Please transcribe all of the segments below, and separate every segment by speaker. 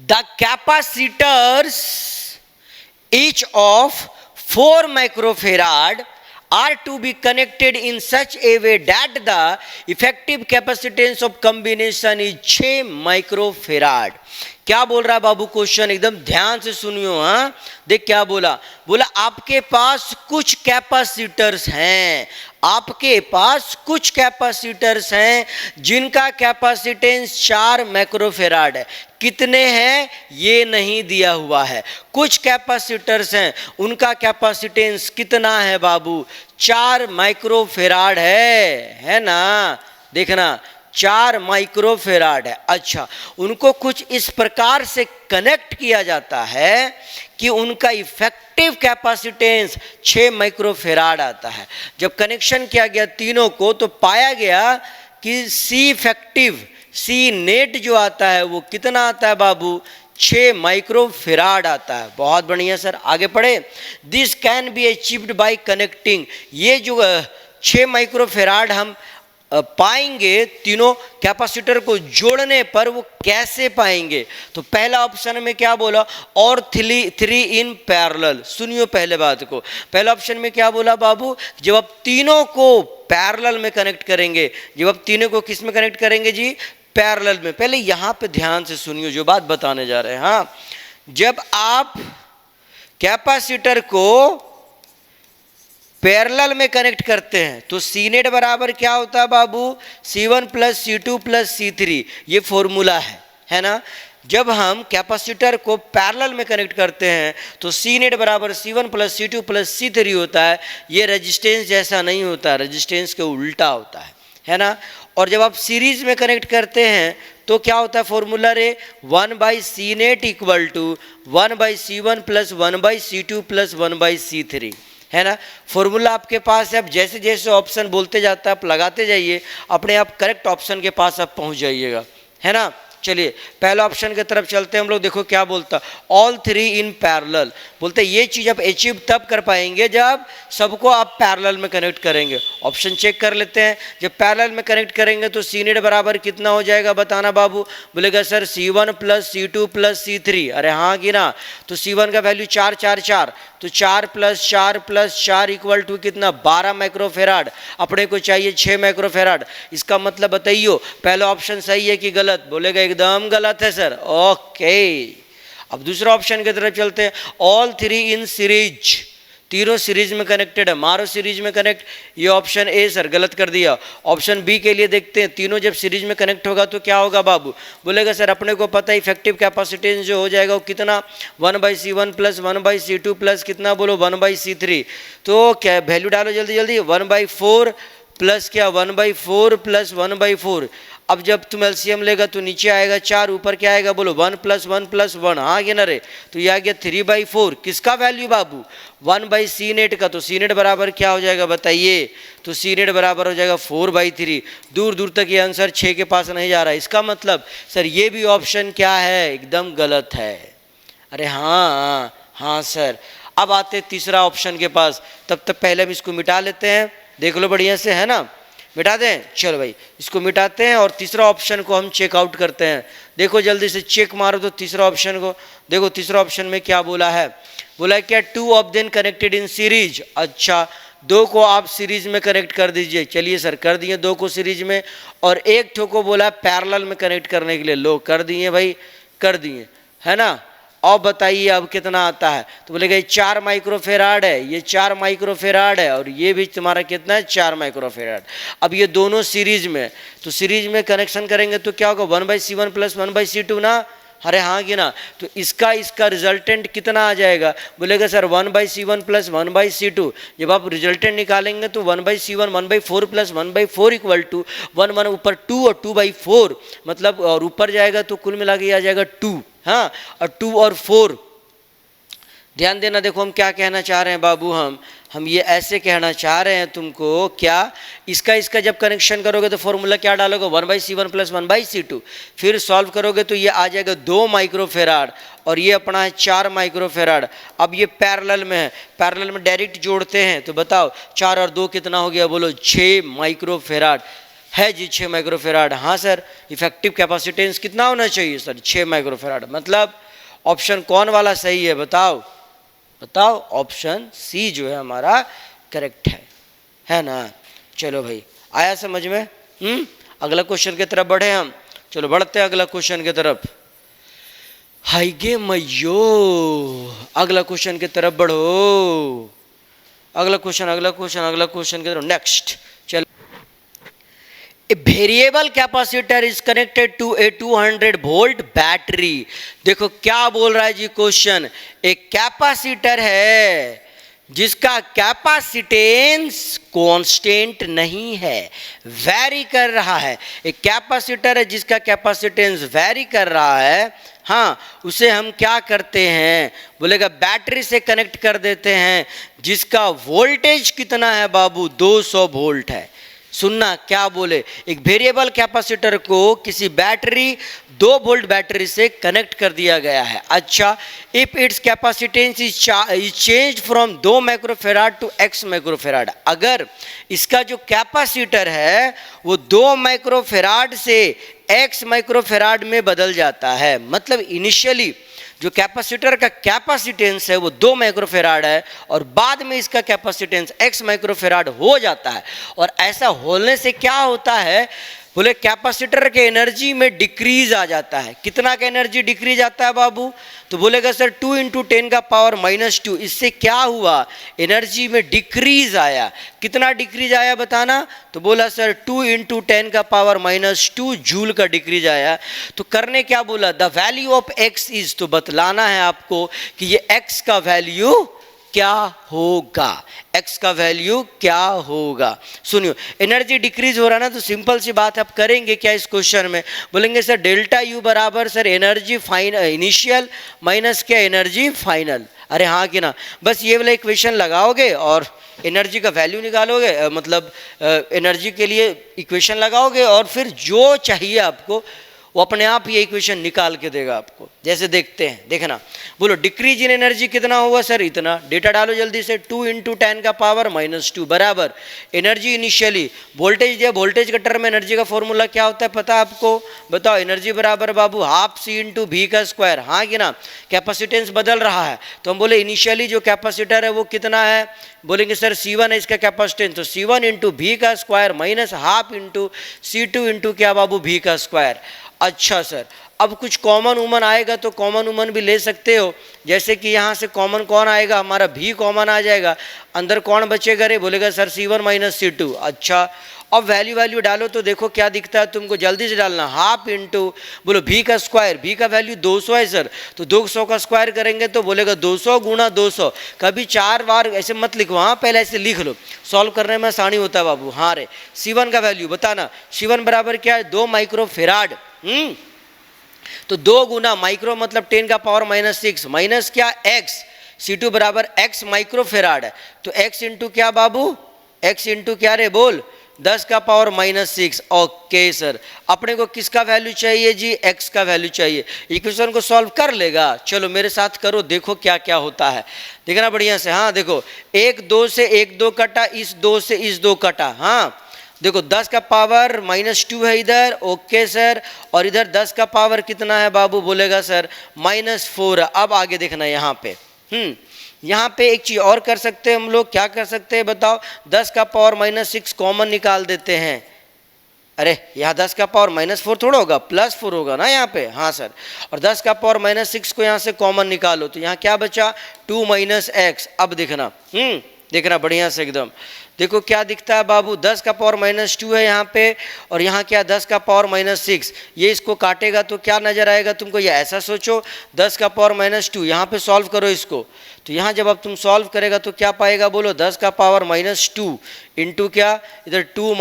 Speaker 1: The capacitors each of 4 microfarad are to be connected in such a way that the effective capacitance of combination is 6 microfarad. क्या बोल रहा है बाबू question, एकदम ध्यान से सुनियो। हाँ देख क्या बोला, बोला आपके पास कुछ कैपेसिटर्स हैं, आपके पास कुछ कैपेसिटर्स हैं जिनका कैपेसिटेंस 4 माइक्रोफेराड है। कितने हैं ये नहीं दिया हुआ है। कुछ कैपेसिटर्स हैं उनका कैपेसिटेंस कितना है बाबू, 4 माइक्रोफेराड है ना। देखना 4 माइक्रोफेराड है। अच्छा, उनको कुछ इस प्रकार से कनेक्ट किया जाता है कि उनका इफेक्टिव कैपेसिटेंस 6 माइक्रोफेराड आता है। जब कनेक्शन किया गया तीनों को तो पाया गया कि सी इफेक्टिव, सी नेट जो आता है वो कितना आता है बाबू, 6 माइक्रोफेराड आता है। बहुत बढ़िया सर, आगे पढ़े। This can be achieved by connecting, ये जो 6 माइक्रोफेराड हम पाएंगे तीनों कैपेसिटर को जोड़ने पर, वो कैसे पाएंगे। तो पहला ऑप्शन में क्या बोला, और 3 इन पैरेलल। सुनियो पहले बात को, पहला ऑप्शन में क्या बोला बाबू, जब आप तीनों को पैरेलल में कनेक्ट करेंगे, जब आप तीनों को किस में कनेक्ट करेंगे जी, पैरेलल में। पहले यहां पे ध्यान से सुनियो जो बात बताने जा रहे हैं। हाँ, जब आप कैपेसिटर को पैरेलल में कनेक्ट करते हैं तो सी नेट बराबर क्या होता है बाबू, C1 plus C2 plus C3, ये फॉर्मूला है ना। जब हम कैपेसिटर को पैरेलल में कनेक्ट करते हैं तो सी नेट बराबर C1 plus C2 plus C3 होता है। ये रेजिस्टेंस जैसा नहीं होता, रेजिस्टेंस के उल्टा होता है ना। और जब आप सीरीज में कनेक्ट करते हैं तो क्या होता है फॉर्मूला रे, 1/C net equal to 1/C1 plus 1/C2 plus 1/C3, है ना। फॉर्मूला आपके पास है। अब जैसे जैसे ऑप्शन बोलते जाता है आप लगाते जाइए, अपने आप करेक्ट ऑप्शन के पास आप पहुंच जाइएगा, है ना। चलिए पहला ऑप्शन की तरफ चलते हैं हम लोग। देखो क्या बोलता, ऑल 3 इन पैरेलल। बोलते ये चीज़ आप अचीव तब कर पाएंगे जब सबको आप पैरेलल में कनेक्ट करेंगे। ऑप्शन चेक कर लेते हैं। जब पैरेलल में कनेक्ट करेंगे तो सी नेट बराबर कितना हो जाएगा बताना बाबू। बोलेगा sir C1 plus C2 plus C3। अरे हाँ कि ना, तो C1 का वैल्यू 4 4 4, तो 4 प्लस 4 प्लस 4 इक्वल टू कितना, 12 माइक्रोफेराड। अपने को चाहिए 6 माइक्रोफेराड। इसका मतलब बताइयो पहला ऑप्शन सही है कि गलत। बोलेगा एकदम गलत है सर। ओके, अब दूसरा ऑप्शन की तरफ चलते हैं। ऑल 3 इन सीरीज, तीनों सीरीज में कनेक्टेड है, मारो सीरीज में कनेक्ट। ये ऑप्शन ए सर गलत कर दिया। ऑप्शन बी के लिए देखते हैं, तीनों जब सीरीज में कनेक्ट होगा तो क्या होगा बाबू। बोलेगा सर अपने को पता है इफेक्टिव कैपेसिटेंस जो हो जाएगा वो कितना, 1/C1 प्लस 1/C2 प्लस कितना बोलो 1/C3। तो क्या वैल्यू डालो जल्दी जल्दी, 1/4 प्लस क्या 1/4 प्लस 1/4। अब जब तुम एलसीएम लेगा तो नीचे आएगा 4, ऊपर क्या आएगा बोलो 1 प्लस 1 प्लस 1। हाँ कि ना रे, तो ये आ गया 3/4। किसका वैल्यू बाबू, 1/C नेट का। तो सी नेट बराबर क्या हो जाएगा बताइए, तो सी नेट बराबर हो जाएगा 4/3। दूर दूर तक ये आंसर 6 के पास नहीं जा रहा है। इसका मतलब सर ये भी ऑप्शन क्या है, एकदम गलत है। अरे हाँ हाँ सर। अब आते तीसरा ऑप्शन के पास, तब तक पहले हम इसको मिटा लेते हैं। देख लो बढ़िया से, है ना, मिटा दें। चलो भाई इसको मिटाते हैं और तीसरा ऑप्शन को हम चेकआउट करते हैं। देखो जल्दी से चेक मारो तो तीसरा ऑप्शन को। देखो तीसरा ऑप्शन में क्या बोला है, बोला है क्या 2 of them connected in series. अच्छा, 2 को आप सीरीज में कनेक्ट कर दीजिए। चलिए सर कर दिए 2 को सीरीज में, और एक ठो को बोला पैरेलल में कनेक्ट करने के लिए। लो कर दिए भाई, कर दिए, है ना। अब बताइए अब कितना आता है, तो बोलेगा ये 4 माइक्रोफेराड है, ये 4 माइक्रोफेराड है, और ये भी तुम्हारा कितना है 4 माइक्रोफेराड। अब ये दोनों सीरीज में, तो सीरीज में कनेक्शन करेंगे तो क्या होगा 1/C1 प्लस 1/C2 ना। अरे हाँ कि ना, तो इसका रिजल्टेंट कितना आ जाएगा। बोलेगा सर 1/C1 प्लस 1/C2। जब आप रिजल्टेंट निकालेंगे तो 1/C1 1/4 प्लस 1/4 इक्वल टू 1 1 ऊपर 2 और 2/4, मतलब और ऊपर जाएगा तो कुल मिला के आ जाएगा 2। हाँ, और 2 और 4 ध्यान देना। देखो हम क्या कहना चाह रहे हैं बाबू, हम ये ऐसे कहना चाह रहे हैं तुमको, क्या इसका जब कनेक्शन करोगे तो फॉर्मूला क्या डालोगे 1/C1 प्लस 1/C2। फिर सॉल्व करोगे तो ये आ जाएगा 2 माइक्रोफेराड, और ये अपना है 4 माइक्रोफेराड। अब ये पैरेलल में है, पैरेलल में डायरेक्ट जोड़ते हैं तो बताओ 4 और 2 कितना हो गया बोलो 6 माइक्रोफेराड। है जी 6 माइक्रोफेराड। हाँ सर, इफेक्टिव कैपेसिटेंस कितना होना चाहिए सर? 6 माइक्रोफेराड। मतलब ऑप्शन कौन वाला सही है बताओ? बताओ, ऑप्शन सी जो है हमारा करेक्ट है ना? चलो भाई, आया समझ में? अगला क्वेश्चन की तरफ बढ़े हम। चलो बढ़ते हैं अगला क्वेश्चन की तरफ। हाइगे मैयो, अगला क्वेश्चन की तरफ बढ़ो। अगला क्वेश्चन की तरफ नेक्स्ट। चलो, a variable capacitor is connected to a 200 volt battery. देखो क्या बोल रहा है जी क्वेश्चन। एक कैपेसिटर है जिसका कैपेसिटेंस कांस्टेंट नहीं है, वैरी कर रहा है। एक कैपेसिटर है जिसका कैपेसिटेंस वैरी कर रहा है। हाँ, उसे हम क्या करते हैं? बोलेगा बैटरी से कनेक्ट कर देते हैं जिसका वोल्टेज कितना है बाबू? 200 वोल्ट है। सुनना क्या बोले, एक वेरिएबल कैपेसिटर को किसी बैटरी 2 वोल्ट बैटरी से कनेक्ट कर दिया गया है। अच्छा, if its capacitance is change from 2 microfarad to x microfarad, अगर इसका जो कैपेसिटर है वो 2 माइक्रोफेराड से x माइक्रोफेराड में बदल जाता है, मतलब इनिशियली जो कैपेसिटर का कैपेसिटेंस है वो 2 माइक्रोफेराड है और बाद में इसका कैपेसिटेंस x माइक्रोफेराड हो जाता है। और ऐसा होने से क्या होता है? बोले कैपेसिटर के एनर्जी में डिक्रीज आ जाता है। कितना का एनर्जी डिक्रीज आता है बाबू? तो बोलेगा सर 2 × 10⁻⁻²। इससे क्या हुआ? एनर्जी में डिक्रीज आया। कितना डिक्रीज आया बताना? तो बोला सर 2 × 10⁻² जूल का डिक्रीज आया। तो करने क्या बोला? The value of x is, तो बतलाना है आपको कि ये x का वैल्यू क्या होगा। x का वैल्यू क्या होगा? सुनियो, एनर्जी डिक्रीज हो रहा है ना, तो सिंपल सी बात आप करेंगे क्या इस क्वेश्चन में? बोलेंगे सर डेल्टा यू बराबर सर एनर्जी इनिशियल माइनस क्या एनर्जी फाइनल। अरे हाँ कि ना, बस ये वाला इक्वेशन लगाओगे और एनर्जी का वैल्यू निकालोगे, मतलब एनर्जी के लिए इक्वेशन लगाओगे और फिर जो चाहिए आपको वो अपने आप ये इक्वेशन निकाल के देगा आपको। जैसे देखते हैं, देखना। बोलो डिक्रीज इन एनर्जी कितना होगा सर? इतना। डेटा डालो जल्दी से। 2 × 10⁻⁻² बराबर एनर्जी इनिशियली, वोल्टेज दिया, वोल्टेज का टर्म में एनर्जी का फॉर्मूला क्या होता है पता है आपको? बताओ। एनर्जी बराबर बाबू ½ C × V का स्क्वायर। हाँ कि ना? कैपेसिटेंस बदल रहा है तो हम बोले इनिशियली जो कैपेसिटर है वो कितना है? बोलेंगे सर C1 है इसका कैपेसिटेंस, तो C1 × V का स्क्वायर माइनस ½ C2 × क्या बाबू? V का स्क्वायर। अच्छा सर, अब कुछ कॉमन उमन आएगा तो कॉमन उमन भी ले सकते हो। जैसे कि यहाँ से कॉमन कौन आएगा? हमारा भी कॉमन आ जाएगा। अंदर कौन बचेगा रे? बोलेगा सर C1 - C2। अच्छा, अब वैल्यू डालो तो देखो क्या दिखता है तुमको, जल्दी से डालना। ½ × बोलो भी का स्क्वायर, भी का वैल्यू 200 है सर, तो 200 का स्क्वायर करेंगे तो बोलेगा 200 × 200। कभी 4 बार ऐसे मत लिखो, हाँ पहले ऐसे लिख लो, सॉल्व करने में आसानी होता है बाबू। हाँ रे, C1 का वैल्यू बताना। C1 बराबर क्या है? 2 माइक्रोफेराड। तो 2 गुना माइक्रो मतलब 10⁻⁻6 माइनस क्या? x। C2 बराबर x माइक्रोफेराड है, तो x इंटू क्या बाबू? x इंटू क्या रे? बोल। 10⁻⁻6। ओके सर, अपने को किसका वैल्यू चाहिए जी? x का वैल्यू चाहिए। इक्वेशन को सॉल्व कर लेगा? चलो मेरे साथ करो, देखो क्या क्या होता है। देखना बढ़िया से। हाँ देखो, 1 2 से 1 2 कटा, इस 2 से इस 2 कटा। हाँ देखो 10⁻⁻² है इधर। ओके सर, और इधर 10 का पावर कितना है बाबू? बोलेगा सर -4। अब आगे देखना यहाँ पे। यहाँ पे एक चीज और कर सकते हैं हम लोग। क्या कर सकते हैं बताओ? 10⁻⁻6 कॉमन निकाल देते हैं। अरे यहाँ 10⁻⁻4 थोड़ा होगा, +4 होगा ना यहाँ पे। हाँ सर, और 10⁻⁻6 को यहाँ से कॉमन निकालो तो यहाँ क्या बचा? 2 - x। अब देखना, देखना बढ़िया से एकदम। देखो क्या दिखता है बाबू? 10⁻² है यहाँ पे, और यहाँ क्या? 10⁻6। ये इसको काटेगा तो क्या नजर आएगा तुमको? ये ऐसा सोचो, 10⁻²। यहाँ पे सॉल्व करो इसको, तो यहाँ जब अब तुम सॉल्व करेगा तो क्या पाएगा? बोलो 10⁻² इंटू क्या? इधर 2 -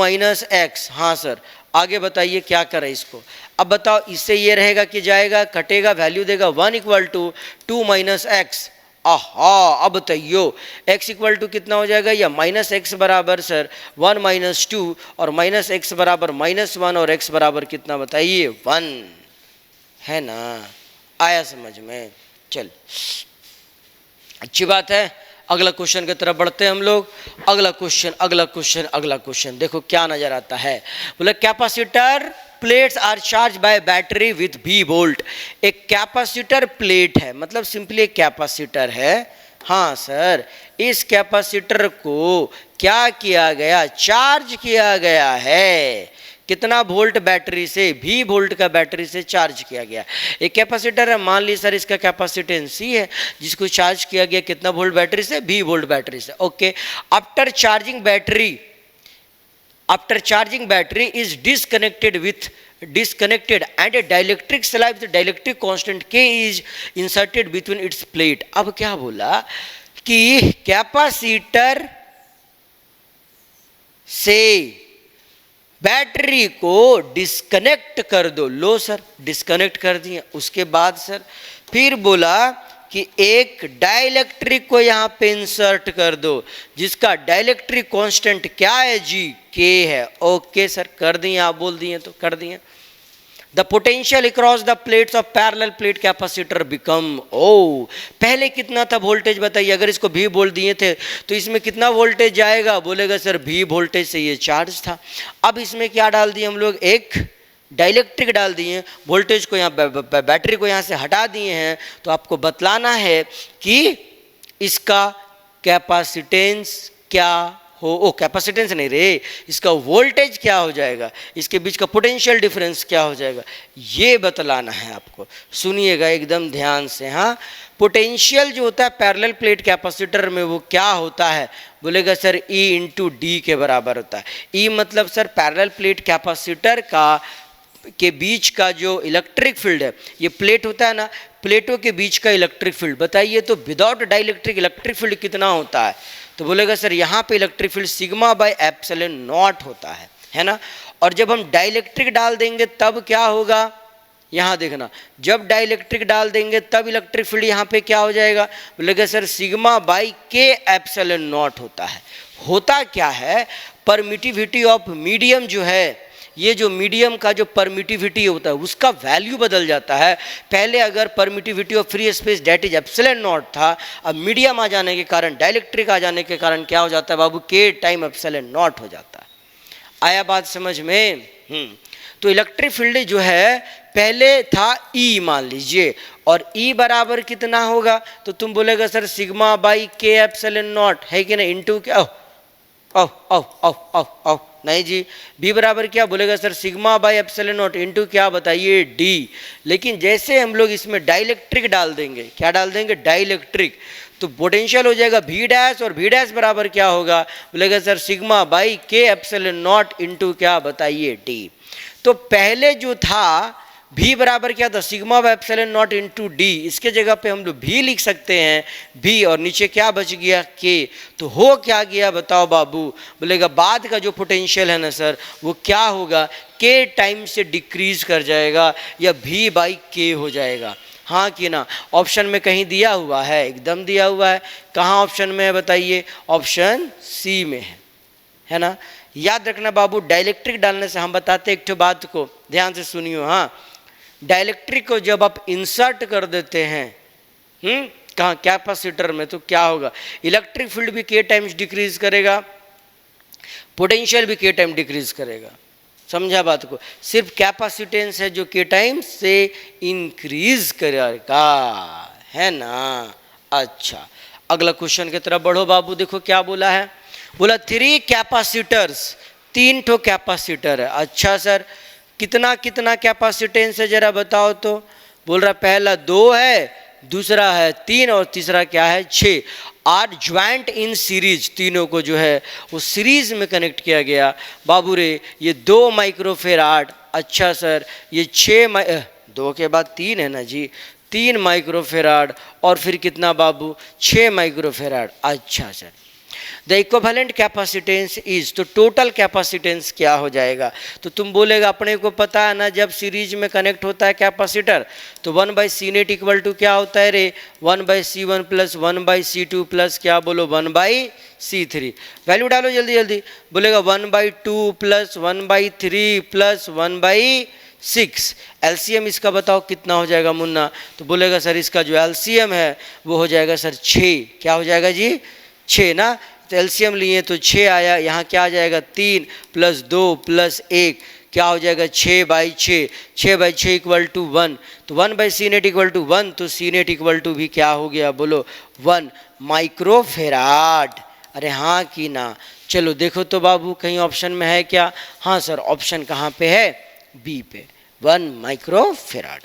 Speaker 1: x। हाँ सर, आगे बताइए क्या करें इसको। अब बताओ, इससे ये रहेगा कि जाएगा, कटेगा, वैल्यू देगा 1 = 2 - x। आहा, अब बताइयो x = कितना हो जाएगा? या -x बराबर सर 1 - 2, और -x बराबर -1, और x बराबर कितना बताइए? 1 है ना? आया समझ में? चल अच्छी बात है। अगला क्वेश्चन की तरफ बढ़ते हैं हम लोग। अगला क्वेश्चन देखो क्या नजर आता है। बोले capacitor plates are charge by battery with V volt. एक कैपेसिटर प्लेट है, मतलब सिंपली एक कैपेसिटर है। हाँ सर, इस कैपेसिटर को क्या किया गया, चार्ज किया गया है। कितना वोल्ट बैटरी से, V वोल्ट का बैटरी से चार्ज किया गया। एक कैपेसिटर है, मान ली सर इसका कैपेसिटेंस C है, जिसको चार्ज किया गया कितना वोल्ट बैटरी से, V वोल्ट बैटरी से। Okay, after charging battery is disconnected and a dielectric slide with dielectric constant K is inserted between its plate। अब क्या बोला कि कैपेसिटर से बैटरी को डिस्कनेक्ट कर दो। लो सर, डिस्कनेक्ट कर दिए। उसके बाद सर फिर बोला कि एक डाइलेक्ट्रिक को यहां पे इंसर्ट कर दो, जिसका डाइलेक्ट्रिक कांस्टेंट क्या है जी, के है। ओके सर, कर दिए, आप बोल दिए तो कर दिए। The potential across the plates of parallel plate capacitor become, ओ पहले कितना था वोल्टेज बताइए। अगर इसको V बोल दिए थे तो इसमें कितना वोल्टेज जाएगा, बोलेगा सर V वोल्टेज से ये चार्ज था। अब इसमें क्या डाल दिए हम लोग, एक डाइलेक्ट्रिक डाल दिए, वोल्टेज को यहाँ बैटरी को यहाँ से हटा दिए हैं। तो आपको बतलाना है कि इसका कैपेसिटेंस क्या हो, ओ कैपेसिटेंस नहीं रे, इसका वोल्टेज क्या हो जाएगा, इसके बीच का पोटेंशियल डिफरेंस क्या हो जाएगा, ये बतलाना है आपको। सुनिएगा एकदम ध्यान से। हाँ, पोटेंशियल जो होता है पैरेलल प्लेट कैपेसिटर में वो क्या होता है, बोलेगा सर E इंटू डी के बराबर होता है। E मतलब सर पैरेलल प्लेट कैपेसिटर के बीच का जो इलेक्ट्रिक फील्ड है, ये प्लेट होता है ना, प्लेटों के बीच का इलेक्ट्रिक फील्ड बताइए तो विदाउट डाइलेक्ट्रिक इलेक्ट्रिक फील्ड कितना होता है, तो बोलेगा सर यहाँ पे electric field sigma by epsilon not होता है ना। और जब हम डाइलेक्ट्रिक डाल देंगे तब क्या होगा, यहाँ देखना, जब डाइलेक्ट्रिक डाल देंगे तब इलेक्ट्रिक फील्ड यहाँ पे क्या हो जाएगा, बोलेगा सर सिग्मा बाई के एप्सिलॉन नॉट होता है। होता क्या है, परमिटिविटी ऑफ मीडियम जो है, ये जो मीडियम का जो परमिटिविटी होता है उसका वैल्यू बदल जाता है। पहले अगर permittivity of free space that is epsilon naught था, अब मीडियम आ जाने के कारण, डाइलेक्ट्रिक आ जाने के कारण क्या हो जाता है बाबू, के टाइम एप्सिलॉन नॉट हो जाता है। आया बात समझ में? तो इलेक्ट्रिक फील्ड जो है पहले था E मान लीजिए, और E बराबर कितना होगा, तो तुम बोलेगा सर सिग्मा बाई के एप्सिलॉन नॉट, है कि नहीं, इंटू क्या, नहीं जी, B बराबर क्या, बोलेगा sir sigma by epsilon not into क्या बताइए, D। लेकिन जैसे हम लोग इसमें डाइलेक्ट्रिक डाल देंगे, क्या डाल देंगे, डाइलेक्ट्रिक, तो पोटेंशियल हो जाएगा V डैश, और V डैश बराबर क्या होगा, बोलेगा सर सिग्मा बाई के एप्सिलॉन नॉट इंटू क्या बताइए, D। तो पहले जो था V बराबर क्या था, sigma by epsilon not into D, इसके जगह पे हम लोग V लिख सकते हैं, V, और नीचे क्या बच गया, K। तो हो क्या गया बताओ बाबू, बोलेगा बाद का जो पोटेंशियल है ना सर वो क्या होगा, K टाइम से डिक्रीज कर जाएगा या V बाई K हो जाएगा। हाँ कि ना, ऑप्शन में कहीं दिया हुआ है, एकदम दिया हुआ है। कहाँ ऑप्शन में है बताइए, ऑप्शन C में है ना। याद रखना बाबू, डाइलेक्ट्रिक डालने से हम बताते एक ठो बात को, ध्यान से सुनियो। हाँ, डाइलेक्ट्रिक को जब आप इंसर्ट कर देते हैं कहाँ, कैपेसिटर में, तो क्या होगा, इलेक्ट्रिक फील्ड भी के टाइम्स डिक्रीज करेगा, पोटेंशियल भी के टाइम डिक्रीज करेगा। समझा बात को, सिर्फ कैपेसिटेंस है जो के टाइम से इंक्रीज करेगा, है ना। अच्छा, अगला क्वेश्चन की तरफ बढ़ो बाबू। देखो क्या बोला है, बोला 3 कैपेसिटर्स, 3 ठो कैपेसिटर है। अच्छा सर, कितना कितना कैपेसिटेंस है जरा बताओ तो, बोल रहा पहला 2 है, दूसरा है 3, और तीसरा क्या है 6। आर ज्वाइंट इन सीरीज, तीनों को जो है वो सीरीज में कनेक्ट किया गया। बाबू रे ये 2 माइक्रोफेराड, अच्छा सर ये 2 के बाद 3 है ना जी, 3 माइक्रोफेराड, और फिर कितना बाबू, 6 माइक्रोफेराड। अच्छा sir, the equivalent capacitance is, तो टोटल कैपेसिटेंस क्या हो जाएगा, तो तुम बोलेगा अपने को पता है ना, जब सीरीज में कनेक्ट होता है कैपेसिटर तो 1/C नेट इक्वल टू क्या होता है रे, 1/C1 प्लस 1/C2 प्लस क्या बोलो 1/C3। वैल्यू डालो जल्दी जल्दी, बोलेगा 1/2 प्लस 1/3 प्लस 1/6। एलसीएम इसका बताओ कितना हो जाएगा मुन्ना, तो बोलेगा सर इसका जो एलसीएम है वो हो जाएगा सर 6। क्या हो जाएगा जी, 6 ना, तो एलसीएम लिए तो 6 आया, यहाँ क्या आ जाएगा 3 + 2 + 1 क्या हो जाएगा 6/6, 6/6 = 1, तो 1/C नेट = 1, तो C नेट = भी क्या हो गया बोलो 1 माइक्रोफेराड। अरे हाँ कि ना, चलो देखो तो बाबू कहीं ऑप्शन में है क्या, हाँ सर ऑप्शन कहाँ पे है, बी पे 1 माइक्रोफेराड।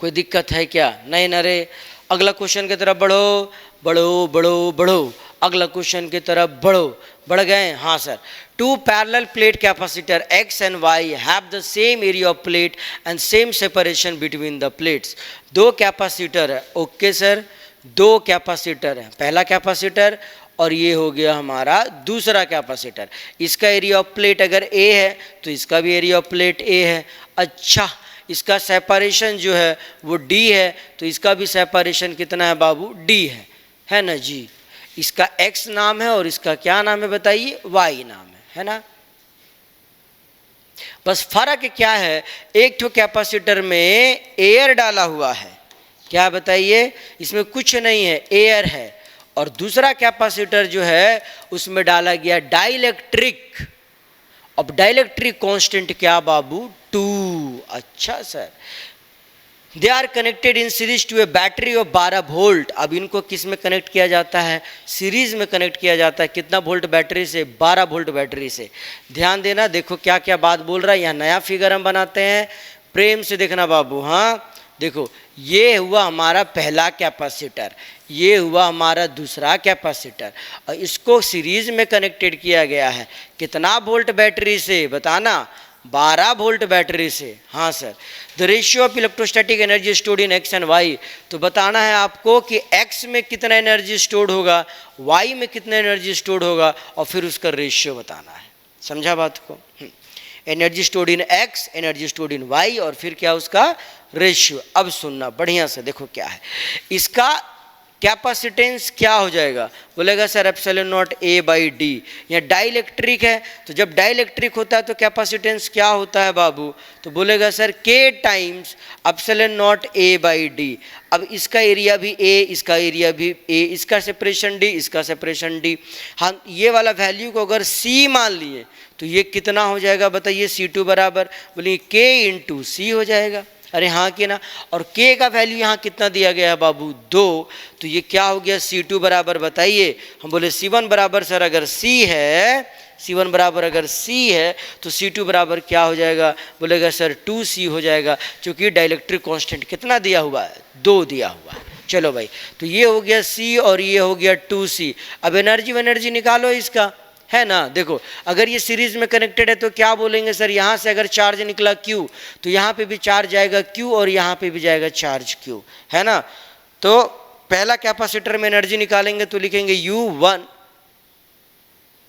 Speaker 1: कोई दिक्कत है क्या, नहीं ना रे। अगला क्वेश्चन की तरफ बढ़ो बढ़ो बढ़ो बढ़ो, अगला क्वेश्चन की तरफ बढ़ो, बढ़ गए, हाँ sir. 2 parallel plate capacitor X and Y have the same area of plate and same separation between the plates। दो कैपेसिटर है, ओके सर, दो कैपेसिटर है, पहला कैपेसिटर और ये हो गया हमारा दूसरा कैपेसिटर। इसका एरिया ऑफ प्लेट अगर A है तो इसका भी एरिया ऑफ प्लेट A है। अच्छा, इसका सेपरेशन जो है वो D है, तो इसका भी सेपरेशन कितना है बाबू, D है ना जी। इसका X नाम है और इसका क्या नाम है बताइए, Y नाम है ना। बस फर्क क्या है, एक तो कैपेसिटर में एयर डाला हुआ है, क्या बताइए, इसमें कुछ नहीं है, एयर है, और दूसरा कैपेसिटर जो है उसमें डाला गया डाइलेक्ट्रिक। अब डाइलेक्ट्रिक कांस्टेंट क्या बाबू, 2। अच्छा sir, they are connected in series to a battery of 12 volt. अब इनको किस में कनेक्ट किया जाता है, सीरीज में कनेक्ट किया जाता है, कितना वोल्ट बैटरी से, 12 वोल्ट बैटरी से। ध्यान देना, देखो क्या क्या बात बोल रहा है, यहाँ नया फिगर हम बनाते हैं, प्रेम से देखना बाबू। हाँ देखो, ये हुआ हमारा पहला कैपेसिटर, ये हुआ हमारा दूसरा कैपेसिटर, और इसको सीरीज में कनेक्टेड किया गया है, कितना वोल्ट बैटरी से बताना, 12 वोल्ट बैटरी से। हाँ sir, the ratio of electrostatic energy stored in X and Y, तो बताना है आपको कि X में कितना एनर्जी स्टोर्ड होगा, Y में कितना एनर्जी स्टोर्ड होगा, और फिर उसका रेशियो बताना है। समझा बात को, energy stored in X, energy stored in Y, और फिर क्या उसका रेशियो। अब सुनना बढ़िया से, देखो क्या है इसका कैपेसिटेंस, क्या हो जाएगा, बोलेगा सर ε0 A/D। यहाँ डाइलेक्ट्रिक है, तो जब डाइलेक्ट्रिक होता है तो कैपेसिटेंस क्या होता है बाबू, तो बोलेगा सर K टाइम्स ε0 A/D। अब इसका एरिया भी A, इसका एरिया भी A, इसका सेपरेशन D, इसका सेपरेशन D। हम ये वाला वैल्यू को अगर C मान लिए तो ये कितना हो जाएगा बताइए, C2 बराबर, बोलिए K × C हो जाएगा। अरे हाँ कि ना, और K का वैल्यू यहाँ कितना दिया गया है बाबू, 2, तो ये क्या हो गया, C2 बराबर बताइए, हम बोले C1 बराबर सर अगर C है, C1 बराबर अगर C है तो C2 बराबर क्या हो जाएगा, बोलेगा सर 2C हो जाएगा, क्योंकि डाइलेक्ट्रिक कांस्टेंट कितना दिया हुआ है, 2 दिया हुआ है। चलो भाई, तो ये हो गया C और ये हो गया 2C। अब एनर्जी निकालो इसका, है ना। देखो अगर ये सीरीज में कनेक्टेड है तो क्या बोलेंगे सर, यहाँ से अगर चार्ज निकला Q तो यहाँ पे भी चार्ज जाएगा Q और यहाँ पे भी जाएगा चार्ज Q, है ना। तो पहला कैपेसिटर में एनर्जी निकालेंगे तो लिखेंगे U1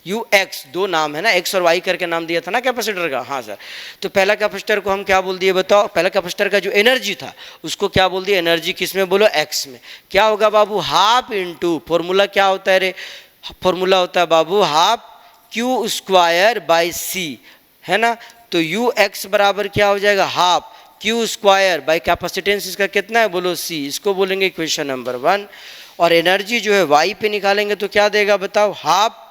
Speaker 1: UX, दो नाम है ना, X और Y करके नाम दिया था ना कैपेसिटर का। हाँ सर, तो पहला कैपेसिटर को हम क्या बोल दिए बताओ, पहला कैपेसिटर का जो एनर्जी था उसको क्या बोल दिया, एनर्जी किस में बोलो, X में। क्या होगा बाबू, हाफ इंटू, फॉर्मूला क्या होता है रे, फॉर्मूला होता है बाबू हाफ Q²/C, है ना। तो UX बराबर क्या हो जाएगा, हाफ Q² कैपेसिटेंस इसका कितना है बोलो C, इसको बोलेंगे इक्वेशन नंबर 1। और एनर्जी जो है Y पे निकालेंगे तो क्या देगा बताओ, हाफ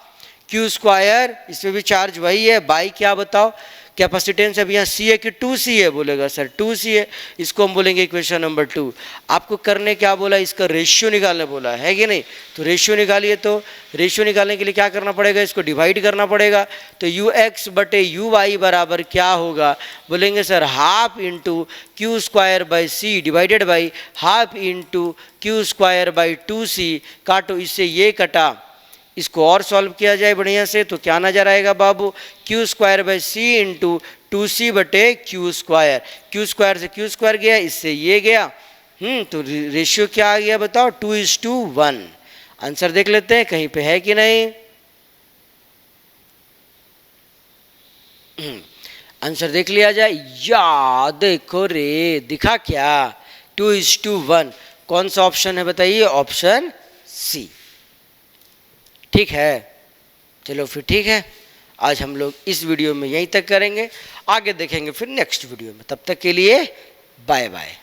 Speaker 1: Q², इसमें भी चार्ज वही है, बाई क्या बताओ कैपेसिटेंस, अब यहाँ C है कि 2C है, बोलेगा सर 2C है, इसको हम बोलेंगे इक्वेशन नंबर 2। आपको करने क्या बोला, इसका रेशियो निकालने बोला है कि नहीं, तो रेशियो निकालिए। तो रेशियो निकालने के लिए क्या करना पड़ेगा, इसको डिवाइड करना पड़ेगा। तो UX/UY बराबर क्या होगा, बोलेंगे sir half into Q²/C divided by half into Q²/2C। काटो, इससे ये कटा, इसको और सॉल्व किया जाए बढ़िया से तो क्या नजर आएगा बाबू, Q²/C इंटू 2C/Q²। Q² से Q² गया, इससे ये गया, तो रेशियो क्या आ गया बताओ, 2:1। आंसर देख लेते हैं कहीं पे है कि नहीं। आंसर देख लिया जाए, या देखो रे, दिखा क्या, 2:1। कौन सा ऑप्शन है बताइए, ऑप्शन C। ठीक है, चलो फिर ठीक है, आज हम लोग इस वीडियो में यहीं तक करेंगे, आगे देखेंगे फिर नेक्स्ट वीडियो में। तब तक के लिए बाय बाय।